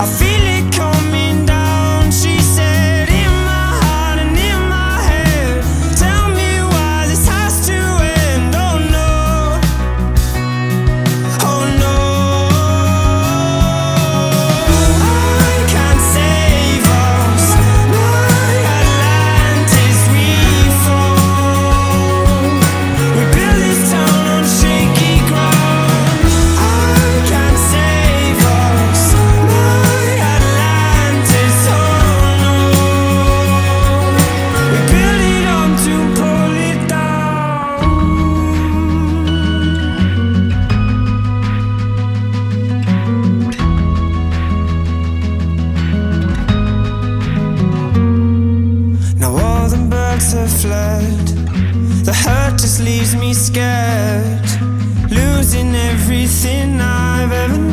I feel it coming down, she said, in my heart and in my head. Tell me why this has to end. Oh no, oh no. I can't save us, my Atlantis, we fall. We built this town on shaky ground. I can't save us, my Atlantis, oh no. We built it up to pull it down. Now all the birds have fled. The hurt just leaves me scared, losing everything I've ever known.